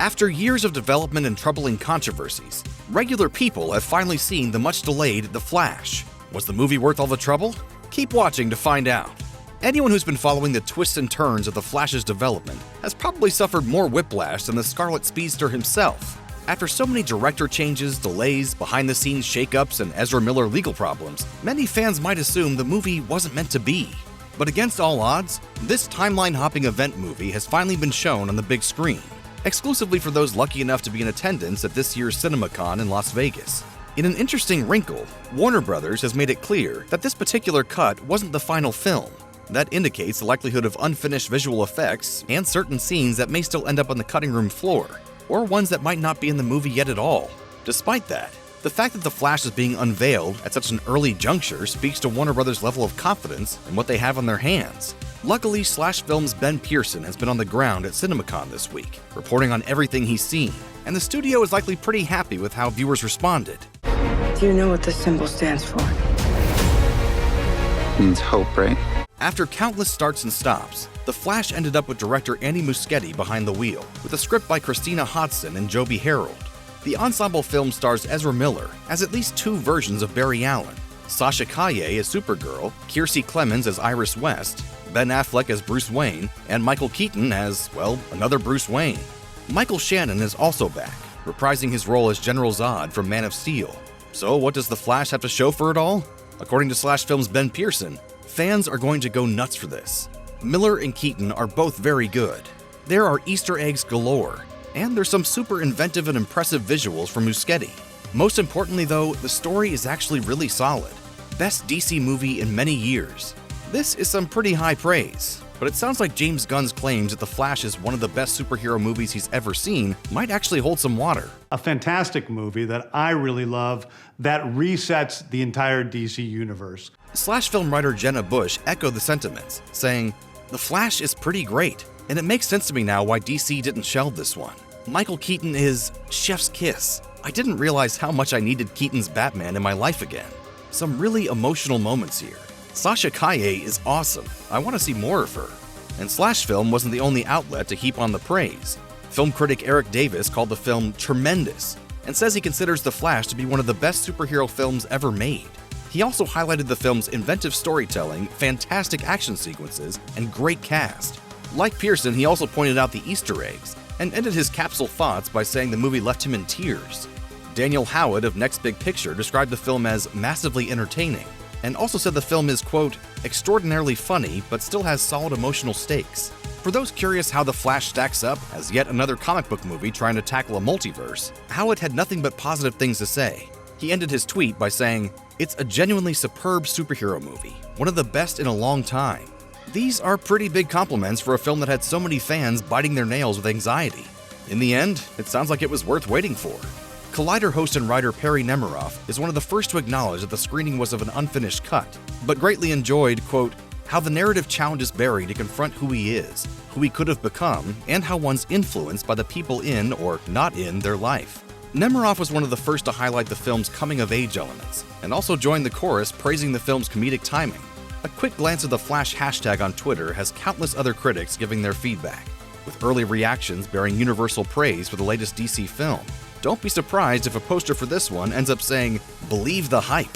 After years of development and troubling controversies, regular people have finally seen the much-delayed The Flash. Was the movie worth all the trouble? Keep watching to find out. Anyone who's been following the twists and turns of The Flash's development has probably suffered more whiplash than the Scarlet Speedster himself. After so many director changes, delays, behind-the-scenes shakeups, and Ezra Miller legal problems, many fans might assume the movie wasn't meant to be. But against all odds, this timeline-hopping event movie has finally been shown on the big screen, exclusively for those lucky enough to be in attendance at this year's CinemaCon in Las Vegas. In an interesting wrinkle, Warner Brothers has made it clear that this particular cut wasn't the final film. That indicates the likelihood of unfinished visual effects and certain scenes that may still end up on the cutting room floor, or ones that might not be in the movie yet at all. Despite that, the fact that The Flash is being unveiled at such an early juncture speaks to Warner Brothers' level of confidence in what they have on their hands. Luckily, Slash Film's Ben Pearson has been on the ground at CinemaCon this week, reporting on everything he's seen, and the studio is likely pretty happy with how viewers responded. Do you know what this symbol stands for? Means hope, right? After countless starts and stops, The Flash ended up with director Andy Muschietti behind the wheel, with a script by Christina Hodson and Joby Harold. The ensemble film stars Ezra Miller as at least 2 versions of Barry Allen, Sasha Calle as Supergirl, Kiersey Clemons as Iris West, Ben Affleck as Bruce Wayne, and Michael Keaton as, well, another Bruce Wayne. Michael Shannon is also back, reprising his role as General Zod from Man of Steel. So what does The Flash have to show for it all? According to Slash Film's Ben Pearson, fans are going to go nuts for this. Miller and Keaton are both very good. There are Easter eggs galore, and there's some super inventive and impressive visuals from Muschietti. Most importantly though, the story is actually really solid. Best DC movie in many years. This is some pretty high praise, but it sounds like James Gunn's claims that The Flash is one of the best superhero movies he's ever seen might actually hold some water. A fantastic movie that I really love that resets the entire DC universe. Slash film writer Jenna Bush echoed the sentiments, saying, "The Flash is pretty great, and it makes sense to me now why DC didn't shelve this one. Michael Keaton is chef's kiss. I didn't realize how much I needed Keaton's Batman in my life again. Some really emotional moments here. Sasha Calle is awesome. I want to see more of her." And Slash Film wasn't the only outlet to heap on the praise. Film critic Eric Davis called the film tremendous and says he considers The Flash to be one of the best superhero films ever made. He also highlighted the film's inventive storytelling, fantastic action sequences, and great cast. Like Pearson, he also pointed out the Easter eggs and ended his capsule thoughts by saying the movie left him in tears. Daniel Howard of Next Big Picture described the film as massively entertaining, and also said the film is, quote, extraordinarily funny, but still has solid emotional stakes. For those curious how The Flash stacks up as yet another comic book movie trying to tackle a multiverse, Howard had nothing but positive things to say. He ended his tweet by saying, "It's a genuinely superb superhero movie, one of the best in a long time." These are pretty big compliments for a film that had so many fans biting their nails with anxiety. In the end, it sounds like it was worth waiting for. Collider host and writer Perry Nemiroff is one of the first to acknowledge that the screening was of an unfinished cut, but greatly enjoyed, quote, how the narrative challenges Barry to confront who he is, who he could have become, and how one's influenced by the people in or not in their life. Nemiroff was one of the first to highlight the film's coming-of-age elements, and also joined the chorus praising the film's comedic timing. A quick glance at the Flash hashtag on Twitter has countless other critics giving their feedback, with early reactions bearing universal praise for the latest DC film. Don't be surprised if a poster for this one ends up saying, "Believe the hype."